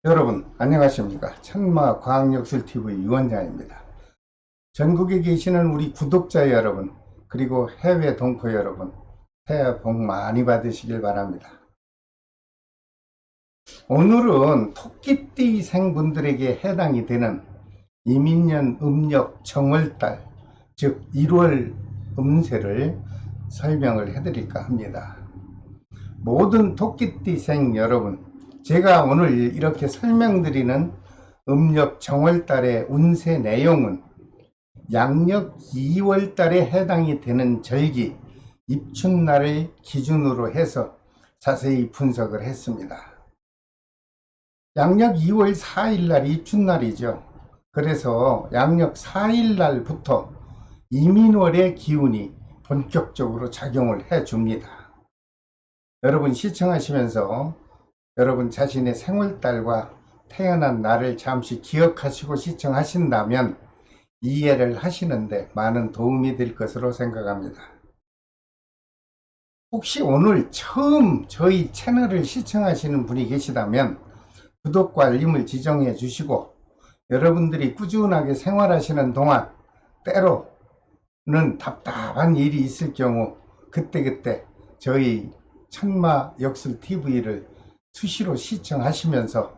여러분 안녕하십니까. 천마과학역술TV 유원장입니다. 전국에 계시는 우리 구독자 여러분, 그리고 해외 동포 여러분, 새해 복 많이 받으시길 바랍니다. 오늘은 토끼띠 생분들에게 해당이 되는 이민년 음력 정월달, 즉 1월 음세를 설명을 해드릴까 합니다. 모든 토끼띠 생 여러분, 제가 오늘 이렇게 설명드리는 음력 정월달의 운세 내용은 양력 2월달에 해당이 되는 절기 입춘날을 기준으로 해서 자세히 분석을 했습니다. 양력 2월 4일날이 입춘날이죠. 그래서 양력 4일날부터 이민월의 기운이 본격적으로 작용을 해줍니다. 여러분 시청하시면서 여러분 자신의 생월달과 태어난 날을 잠시 기억하시고 시청하신다면 이해를 하시는데 많은 도움이 될 것으로 생각합니다. 혹시 오늘 처음 저희 채널을 시청하시는 분이 계시다면 구독과 알림을 지정해 주시고, 여러분들이 꾸준하게 생활하시는 동안 때로는 답답한 일이 있을 경우 그때그때 저희 천마역술TV를 수시로 시청하시면서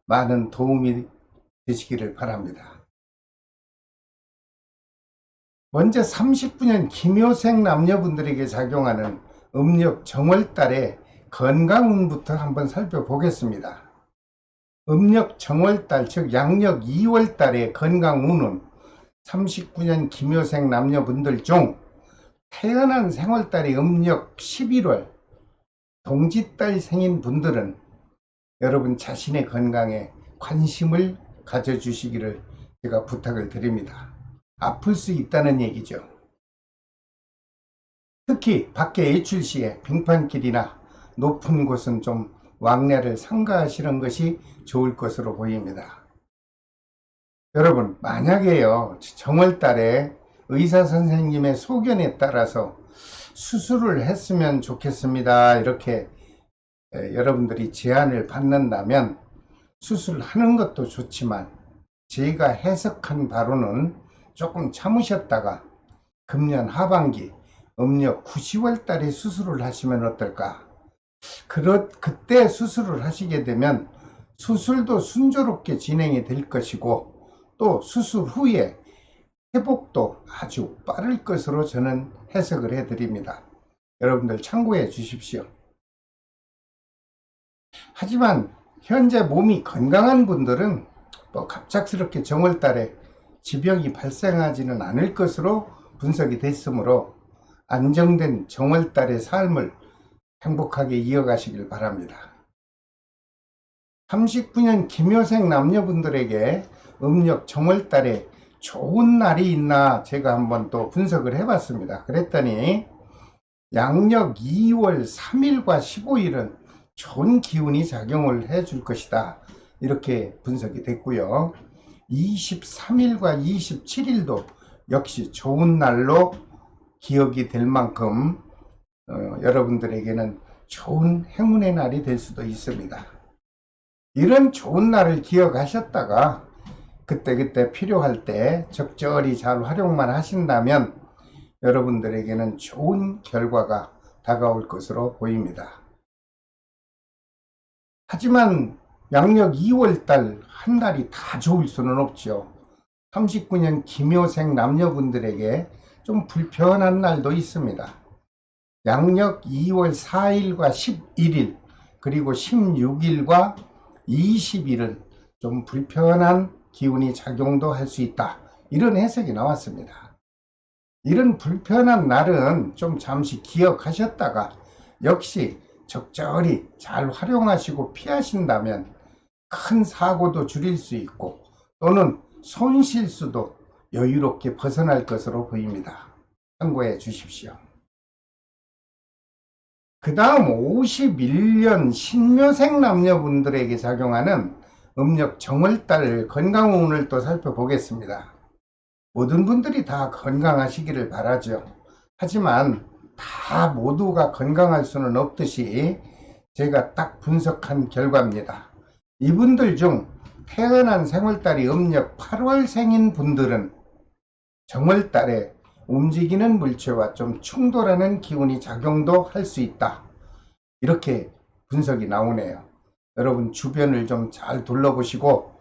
많은 도움이 되시기를 바랍니다. 먼저 39년 김효생 남녀분들에게 작용하는 음력 정월달의 건강운부터 한번 살펴보겠습니다. 음력 정월달, 즉 양력 2월달의 건강운은 39년 김효생 남녀분들 중 태어난 생월달이 음력 11월 동짓달 생인 분들은 여러분 자신의 건강에 관심을 가져주시기를 제가 부탁을 드립니다. 아플 수 있다는 얘기죠. 특히 밖에 외출 시에 빙판길이나 높은 곳은 좀 왕래를 삼가하시는 것이 좋을 것으로 보입니다. 여러분 만약에요 정월달에 의사 선생님의 소견에 따라서 수술을 했으면 좋겠습니다 이렇게 여러분들이 제안을 받는다면 수술하는 것도 좋지만 제가 해석한 바로는 조금 참으셨다가 금년 하반기 음력 9, 10월 달에 수술을 하시면 어떨까. 그때 수술을 하시게 되면 수술도 순조롭게 진행이 될 것이고 또 수술 후에 회복도 아주 빠를 것으로 저는 해석을 해드립니다. 여러분들 참고해 주십시오. 하지만 현재 몸이 건강한 분들은 갑작스럽게 정월달에 지병이 발생하지는 않을 것으로 분석이 됐으므로 안정된 정월달의 삶을 행복하게 이어가시길 바랍니다. 39년 김효생 남녀분들에게 음력 정월달에 좋은 날이 있나 제가 한번 또 분석을 해봤습니다. 그랬더니 양력 2월 3일과 15일은 좋은 기운이 작용을 해줄 것이다 이렇게 분석이 됐고요. 23일과 27일도 역시 좋은 날로 기억이 될 만큼 여러분들에게는 좋은 행운의 날이 될 수도 있습니다. 이런 좋은 날을 기억하셨다가 그때그때 필요할 때 적절히 잘 활용만 하신다면 여러분들에게는 좋은 결과가 다가올 것으로 보입니다. 하지만 양력 2월달 한 달이 다 좋을 수는 없죠. 39년 김효생 남녀분들에게 좀 불편한 날도 있습니다. 양력 2월 4일과 11일 그리고 16일과 20일은 좀 불편한 기운이 작용도 할 수 있다 이런 해석이 나왔습니다. 이런 불편한 날은 좀 잠시 기억하셨다가 역시 적절히 잘 활용하시고 피하신다면 큰 사고도 줄일 수 있고 또는 손실수도 여유롭게 벗어날 것으로 보입니다. 참고해 주십시오. 그 다음 51년 신묘생 남녀분들에게 작용하는 음력 정월달 건강운을 또 살펴보겠습니다. 모든 분들이 다 건강하시기를 바라죠. 하지만 다 모두가 건강할 수는 없듯이 제가 딱 분석한 결과입니다. 이분들 중 태어난 생월달이 음력 8월생인 분들은 정월달에 움직이는 물체와 좀 충돌하는 기운이 작용도 할 수 있다. 이렇게 분석이 나오네요. 여러분 주변을 좀 잘 둘러보시고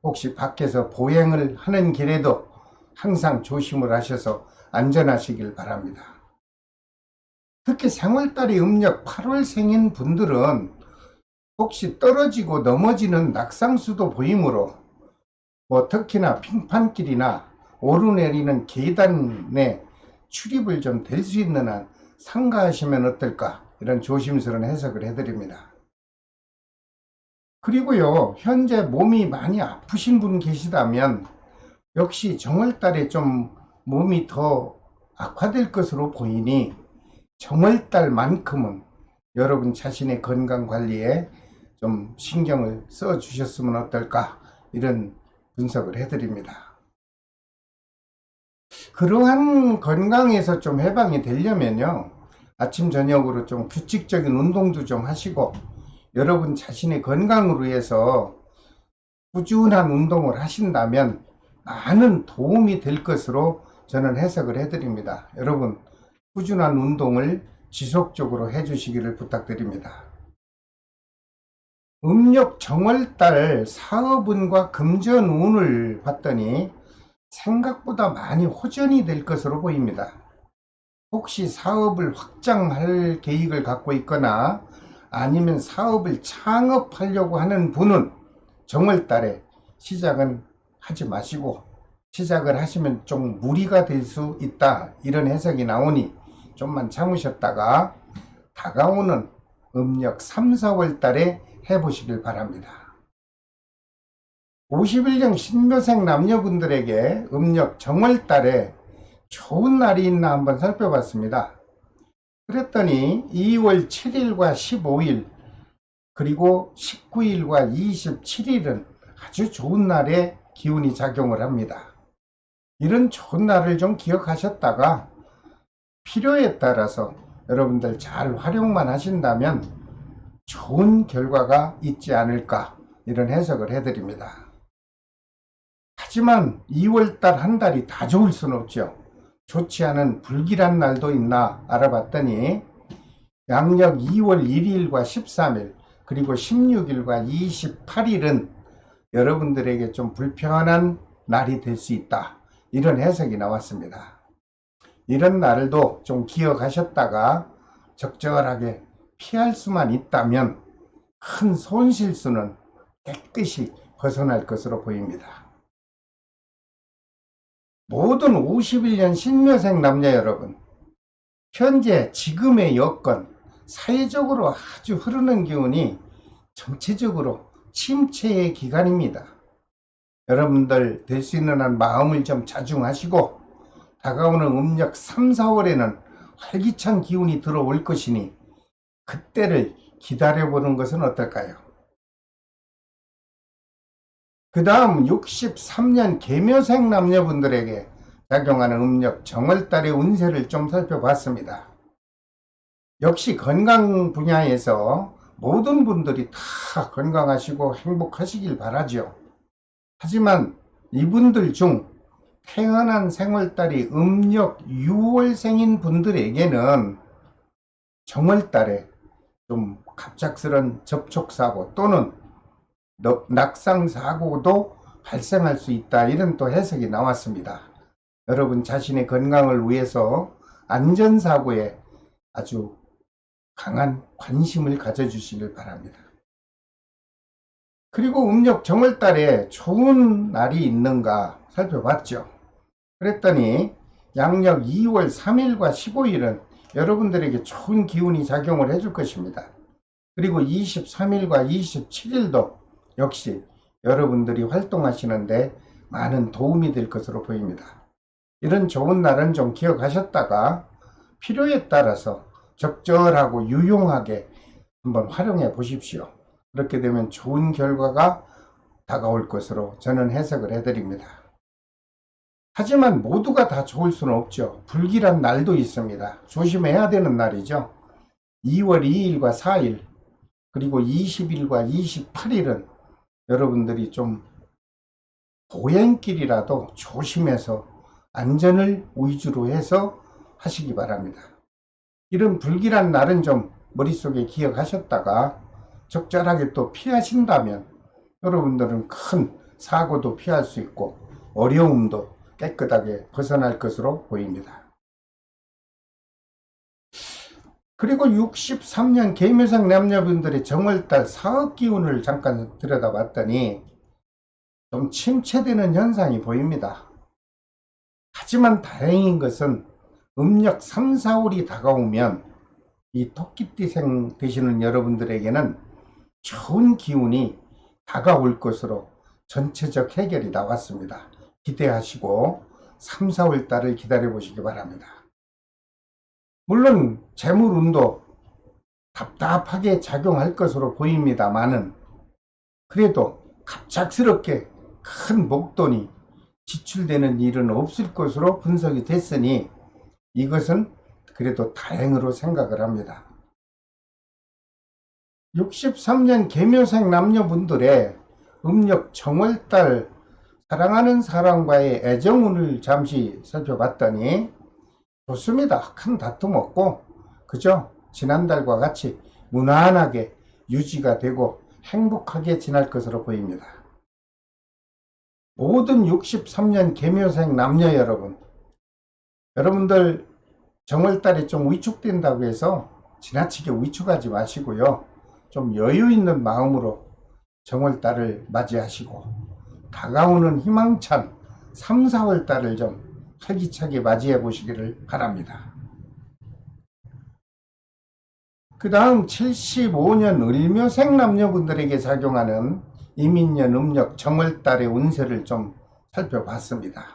혹시 밖에서 보행을 하는 길에도 항상 조심을 하셔서 안전하시길 바랍니다. 특히 생월달이 음력 8월생인 분들은 혹시 떨어지고 넘어지는 낙상수도 보이므로 특히나 빙판길이나 오르내리는 계단에 출입을 좀 될 수 있는 한 삼가하시면 어떨까, 이런 조심스러운 해석을 해드립니다. 그리고요, 현재 몸이 많이 아프신 분 계시다면 역시 정월달에 좀 몸이 더 악화될 것으로 보이니 정월달만큼은 여러분 자신의 건강 관리에 좀 신경을 써 주셨으면 어떨까, 이런 분석을 해드립니다. 그러한 건강에서 좀 해방이 되려면요, 아침 저녁으로 좀 규칙적인 운동도 좀 하시고 여러분 자신의 건강을 위해서 꾸준한 운동을 하신다면 많은 도움이 될 것으로 저는 해석을 해드립니다. 여러분 꾸준한 운동을 지속적으로 해주시기를 부탁드립니다. 음력 정월달 사업운과 금전운을 봤더니 생각보다 많이 호전이 될 것으로 보입니다. 혹시 사업을 확장할 계획을 갖고 있거나 아니면 사업을 창업하려고 하는 분은 정월달에 시작은 하지 마시고, 시작을 하시면 좀 무리가 될 수 있다, 이런 해석이 나오니 좀만 참으셨다가 다가오는 음력 3, 4월 달에 해보시길 바랍니다. 51년 신묘생 남녀분들에게 음력 정월 달에 좋은 날이 있나 한번 살펴봤습니다. 그랬더니 2월 7일과 15일 그리고 19일과 27일은 아주 좋은 날에 기운이 작용을 합니다. 이런 좋은 날을 좀 기억하셨다가 필요에 따라서 여러분들 잘 활용만 하신다면 좋은 결과가 있지 않을까, 이런 해석을 해드립니다. 하지만 2월달 한 달이 다 좋을 수는 없죠. 좋지 않은 불길한 날도 있나 알아봤더니 양력 2월 1일과 13일 그리고 16일과 28일은 여러분들에게 좀 불편한 날이 될 수 있다, 이런 해석이 나왔습니다. 이런 날도 좀 기억하셨다가 적절하게 피할 수만 있다면 큰 손실수는 깨끗이 벗어날 것으로 보입니다. 모든 51년 신묘생 남녀 여러분, 현재 지금의 여건, 사회적으로 아주 흐르는 기운이 전체적으로 침체의 기간입니다. 여러분들 될 수 있는 한 마음을 좀 자중하시고 다가오는 음력 3, 4월에는 활기찬 기운이 들어올 것이니 그때를 기다려보는 것은 어떨까요? 그 다음 63년 계묘생 남녀분들에게 작용하는 음력 정월달의 운세를 좀 살펴봤습니다. 역시 건강 분야에서 모든 분들이 다 건강하시고 행복하시길 바라죠. 하지만 이분들 중 태어난 생월달이 음력 6월생인 분들에게는 정월달에 좀 갑작스런 접촉사고 또는 낙상사고도 발생할 수 있다, 이런 또 해석이 나왔습니다. 여러분 자신의 건강을 위해서 안전사고에 아주 강한 관심을 가져주시길 바랍니다. 그리고 음력 정월달에 좋은 날이 있는가 살펴봤죠. 그랬더니 양력 2월 3일과 15일은 여러분들에게 좋은 기운이 작용을 해줄 것입니다. 그리고 23일과 27일도 역시 여러분들이 활동하시는데 많은 도움이 될 것으로 보입니다. 이런 좋은 날은 좀 기억하셨다가 필요에 따라서 적절하고 유용하게 한번 활용해 보십시오. 그렇게 되면 좋은 결과가 다가올 것으로 저는 해석을 해드립니다. 하지만 모두가 다 좋을 수는 없죠. 불길한 날도 있습니다. 조심해야 되는 날이죠. 2월 2일과 4일 그리고 20일과 28일은 여러분들이 좀 보행길이라도 조심해서 안전을 위주로 해서 하시기 바랍니다. 이런 불길한 날은 좀 머릿속에 기억하셨다가 적절하게 또 피하신다면 여러분들은 큰 사고도 피할 수 있고 어려움도 깨끗하게 벗어날 것으로 보입니다. 그리고 63년 개묘생 남녀분들의 정월달 사업기운을 잠깐 들여다봤더니 좀 침체되는 현상이 보입니다. 하지만 다행인 것은 음력 3, 4월이 다가오면 이 토끼띠생 되시는 여러분들에게는 좋은 기운이 다가올 것으로 전체적 해결이 나왔습니다. 기대하시고 3, 4월 달을 기다려 보시기 바랍니다. 물론 재물운도 답답하게 작용할 것으로 보입니다만은 그래도 갑작스럽게 큰 목돈이 지출되는 일은 없을 것으로 분석이 됐으니 이것은 그래도 다행으로 생각을 합니다. 63년 개묘생 남녀분들의 음력 정월달 사랑하는 사람과의 애정운을 잠시 살펴봤더니 좋습니다. 큰 다툼 없고 그죠? 지난달과 같이 무난하게 유지가 되고 행복하게 지날 것으로 보입니다. 모든 63년 개묘생 남녀 여러분들 정월달에 좀 위축된다고 해서 지나치게 위축하지 마시고요. 좀 여유 있는 마음으로 정월달을 맞이하시고 다가오는 희망찬 3, 4월달을 좀 활기차게 맞이해 보시기를 바랍니다. 그 다음 75년 을묘생 남녀분들에게 작용하는 이민년 음력 정월달의 운세를 좀 살펴봤습니다.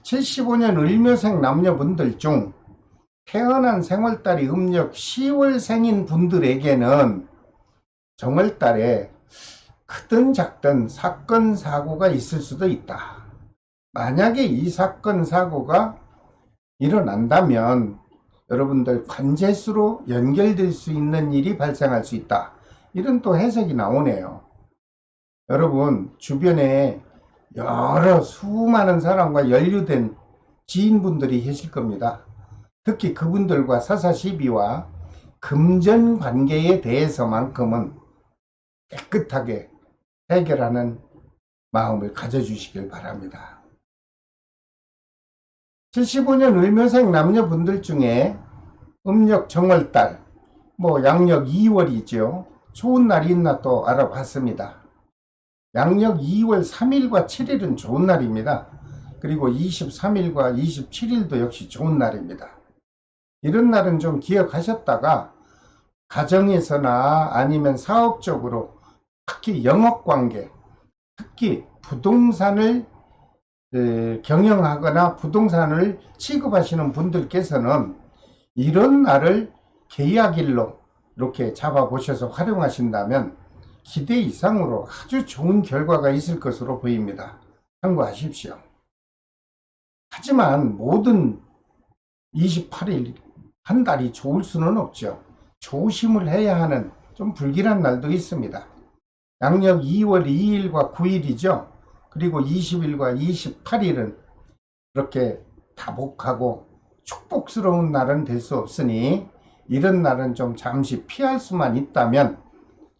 75년 을묘생 남녀분들 중 태어난 생월달이 음력 10월생인 분들에게는 정월달에 크든 작든 사건 사고가 있을 수도 있다. 만약에 이 사건 사고가 일어난다면 여러분들 관제수로 연결될 수 있는 일이 발생할 수 있다. 이런 또 해석이 나오네요. 여러분 주변에 여러 수많은 사람과 연루된 지인분들이 계실 겁니다. 특히 그분들과 사사시비와 금전관계에 대해서만큼은 깨끗하게 해결하는 마음을 가져주시길 바랍니다. 75년 을묘생 남녀분들 중에 음력 정월달, 양력 2월이죠. 좋은 날이 있나 또 알아봤습니다. 양력 2월 3일과 7일은 좋은 날입니다. 그리고 23일과 27일도 역시 좋은 날입니다. 이런 날은 좀 기억하셨다가 가정에서나 아니면 사업적으로 특히 영업관계, 특히 부동산을 경영하거나 부동산을 취급하시는 분들께서는 이런 날을 계약일로 이렇게 잡아보셔서 활용하신다면 기대 이상으로 아주 좋은 결과가 있을 것으로 보입니다. 참고하십시오. 하지만 모든 28일 한 달이 좋을 수는 없죠. 조심을 해야 하는 좀 불길한 날도 있습니다. 양력 2월 2일과 9일이죠. 그리고 20일과 28일은 이렇게 다복하고 축복스러운 날은 될 수 없으니 이런 날은 좀 잠시 피할 수만 있다면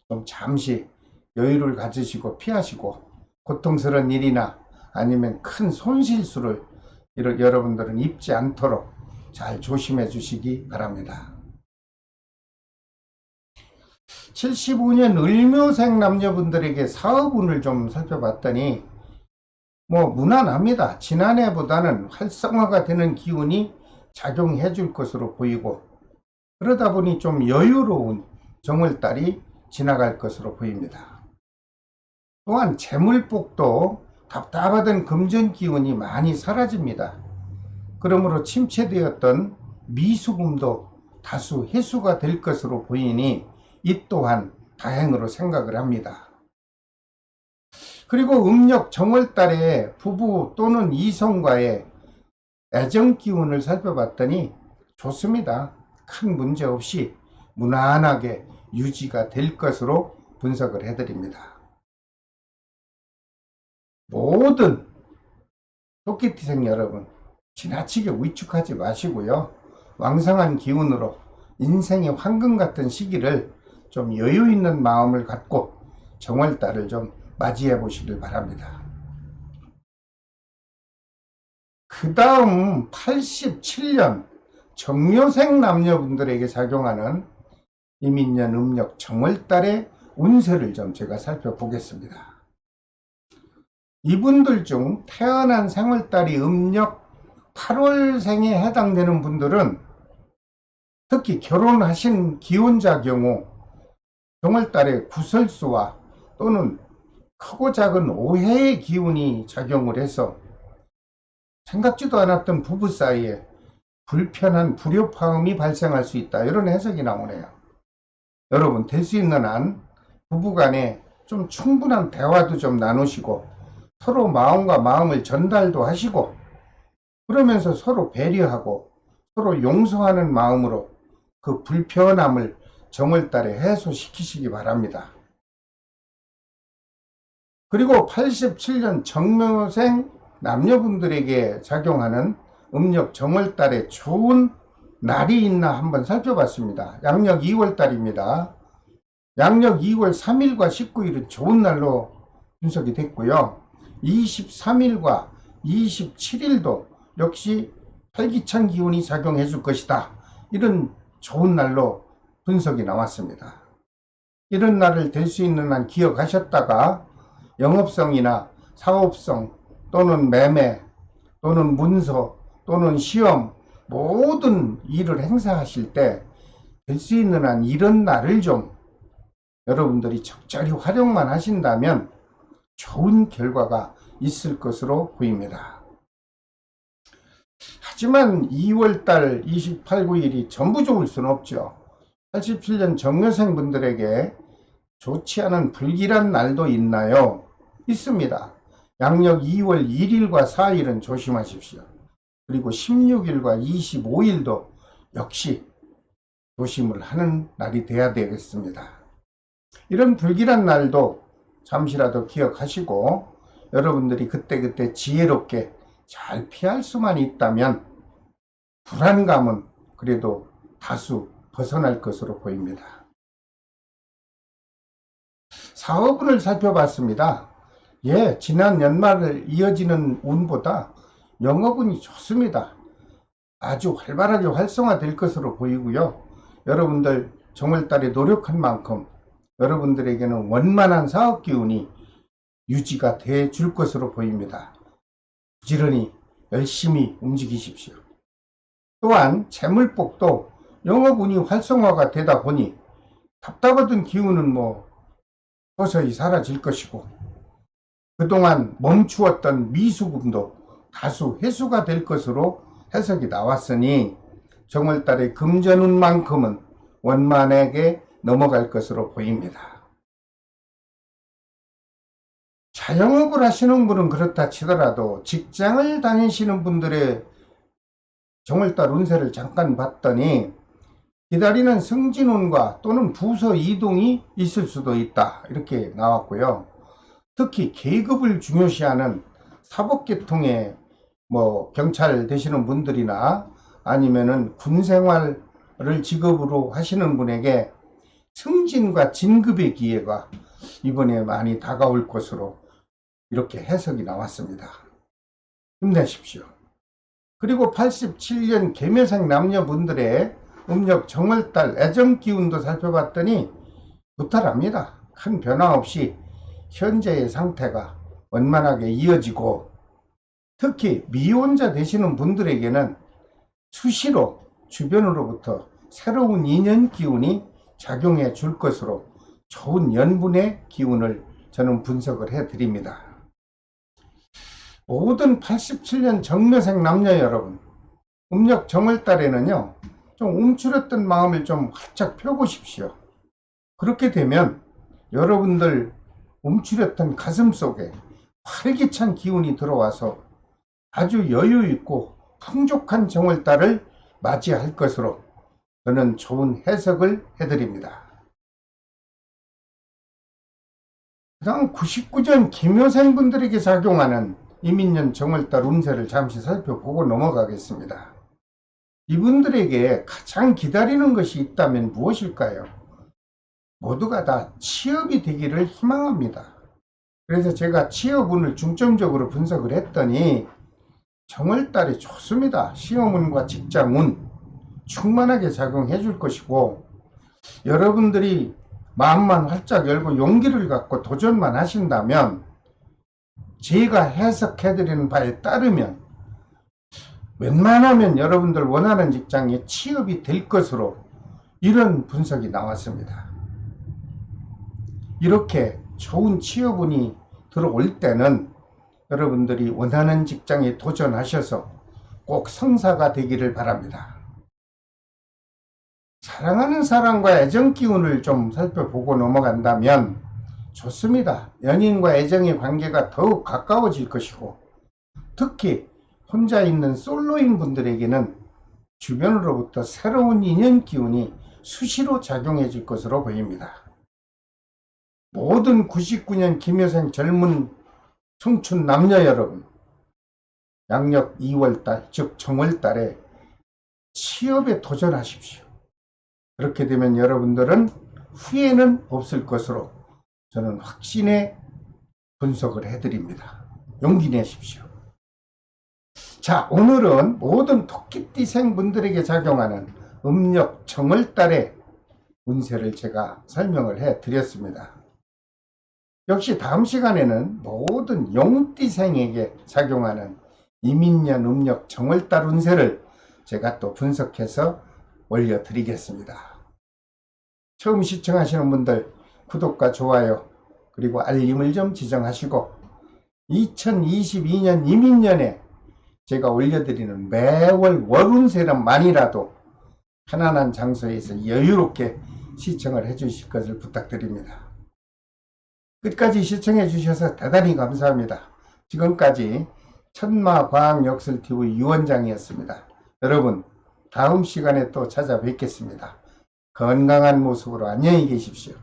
좀 잠시 여유를 가지시고 피하시고 고통스러운 일이나 아니면 큰 손실수를 여러분들은 입지 않도록 잘 조심해 주시기 바랍니다. 75년 을묘생 남녀분들에게 사업운을 좀 살펴봤더니 무난합니다. 지난해보다는 활성화가 되는 기운이 작용해 줄 것으로 보이고 그러다 보니 좀 여유로운 정월달이 지나갈 것으로 보입니다. 또한 재물복도 답답하던 금전 기운이 많이 사라집니다. 그러므로 침체되었던 미수금도 다수 해소가 될 것으로 보이니 이 또한 다행으로 생각을 합니다. 그리고 음력 정월달에 부부 또는 이성과의 애정 기운을 살펴봤더니 좋습니다. 큰 문제 없이 무난하게 유지가 될 것으로 분석을 해드립니다. 모든 토끼띠생 여러분, 지나치게 위축하지 마시고요. 왕성한 기운으로 인생의 황금 같은 시기를 좀 여유 있는 마음을 갖고 정월달을 좀 맞이해 보시길 바랍니다. 그 다음 87년 정묘생 남녀분들에게 작용하는 이민년 음력 정월달의 운세를 좀 제가 살펴보겠습니다. 이분들 중 태어난 생월달이 음력 8월생에 해당되는 분들은 특히 결혼하신 기혼자 경우 정월달에 구설수와 또는 크고 작은 오해의 기운이 작용을 해서 생각지도 않았던 부부 사이에 불편한 불협화음이 발생할 수 있다, 이런 해석이 나오네요. 여러분, 될 수 있는 한 부부간에 좀 충분한 대화도 좀 나누시고 서로 마음과 마음을 전달도 하시고 그러면서 서로 배려하고 서로 용서하는 마음으로 그 불편함을 정월달에 해소시키시기 바랍니다. 그리고 87년 정묘생 남녀분들에게 작용하는 음력 정월달에 좋은 날이 있나 한번 살펴봤습니다. 양력 2월달입니다. 양력 2월 3일과 19일은 좋은 날로 분석이 됐고요. 23일과 27일도 역시 활기찬 기운이 작용해 줄 것이다, 이런 좋은 날로 분석이 나왔습니다. 이런 날을 될 수 있는 한 기억하셨다가 영업성이나 사업성 또는 매매 또는 문서 또는 시험 모든 일을 행사하실 때 될 수 있는 한 이런 날을 좀 여러분들이 적절히 활용만 하신다면 좋은 결과가 있을 것으로 보입니다. 하지만 2월달 28, 9일이 전부 좋을 수는 없죠. 87년 정묘생 분들에게 좋지 않은 불길한 날도 있나요? 있습니다. 양력 2월 1일과 4일은 조심하십시오. 그리고 16일과 25일도 역시 조심을 하는 날이 돼야 되겠습니다. 이런 불길한 날도 잠시라도 기억하시고 여러분들이 그때그때 지혜롭게 잘 피할 수만 있다면 불안감은 그래도 다수 벗어날 것으로 보입니다. 사업운을 살펴봤습니다. 지난 연말을 이어지는 운보다 영업운이 좋습니다. 아주 활발하게 활성화될 것으로 보이고요. 여러분들 정월달에 노력한 만큼 여러분들에게는 원만한 사업 기운이 유지가 돼 줄 것으로 보입니다. 부지런히 열심히 움직이십시오. 또한 재물복도 영업운이 활성화가 되다 보니 답답하던 기운은 서서히 사라질 것이고 그동안 멈추었던 미수금도 다수 회수가 될 것으로 해석이 나왔으니 정월달의 금전운만큼은 원만하게 넘어갈 것으로 보입니다. 자영업을 하시는 분은 그렇다 치더라도 직장을 다니시는 분들의 정월달 운세를 잠깐 봤더니 기다리는 승진운과 또는 부서 이동이 있을 수도 있다, 이렇게 나왔고요. 특히 계급을 중요시하는 사법계통의 경찰 되시는 분들이나 아니면은 군생활을 직업으로 하시는 분에게 승진과 진급의 기회가 이번에 많이 다가올 것으로 이렇게 해석이 나왔습니다. 힘내십시오. 그리고 87년 계묘생 남녀분들의 음력 정월달 애정기운도 살펴봤더니 무탈합니다. 큰 변화 없이 현재의 상태가 원만하게 이어지고 특히 미혼자 되시는 분들에게는 수시로 주변으로부터 새로운 인연 기운이 작용해 줄 것으로 좋은 연분의 기운을 저는 분석을 해 드립니다. 모든 87년 정묘생 남녀 여러분, 음력 정월달에는요 좀 움츠렸던 마음을 좀 활짝 펴보십시오. 그렇게 되면 여러분들 움츠렸던 가슴 속에 활기찬 기운이 들어와서 아주 여유 있고 풍족한 정월달을 맞이할 것으로 저는 좋은 해석을 해드립니다. 그다음 99년 김효생 분들에게 작용하는 이민년 정월달 운세를 잠시 살펴보고 넘어가겠습니다. 이분들에게 가장 기다리는 것이 있다면 무엇일까요? 모두가 다 취업이 되기를 희망합니다. 그래서 제가 취업운을 중점적으로 분석을 했더니 정월달이 좋습니다. 시험운과 직장운 충만하게 작용해 줄 것이고, 여러분들이 마음만 활짝 열고 용기를 갖고 도전만 하신다면 제가 해석해드리는 바에 따르면 웬만하면 여러분들 원하는 직장에 취업이 될 것으로 이런 분석이 나왔습니다. 이렇게 좋은 취업운이 들어올 때는 여러분들이 원하는 직장에 도전하셔서 꼭 성사가 되기를 바랍니다. 사랑하는 사람과 애정 기운을 좀 살펴보고 넘어간다면 좋습니다. 연인과 애정의 관계가 더욱 가까워질 것이고, 특히 혼자 있는 솔로인 분들에게는 주변으로부터 새로운 인연 기운이 수시로 작용해 줄 것으로 보입니다. 모든 99년 김효생 젊은 청춘 남녀 여러분, 양력 2월달 즉 정월달에 취업에 도전하십시오. 그렇게 되면 여러분들은 후회는 없을 것으로 저는 확신의 분석을 해드립니다. 용기 내십시오. 자, 오늘은 모든 토끼띠생 분들에게 작용하는 음력 정월달의 운세를 제가 설명을 해드렸습니다. 역시 다음 시간에는 모든 용띠생에게 작용하는 이민년 음력 정월달 운세를 제가 또 분석해서 올려드리겠습니다. 처음 시청하시는 분들 구독과 좋아요 그리고 알림을 좀 지정하시고, 2022년 이민년에 제가 올려드리는 매월 월운세만이라도 편안한 장소에서 여유롭게 시청을 해주실 것을 부탁드립니다. 끝까지 시청해 주셔서 대단히 감사합니다. 지금까지 천마과학역술TV 유원장이었습니다. 여러분, 다음 시간에 또 찾아뵙겠습니다. 건강한 모습으로 안녕히 계십시오.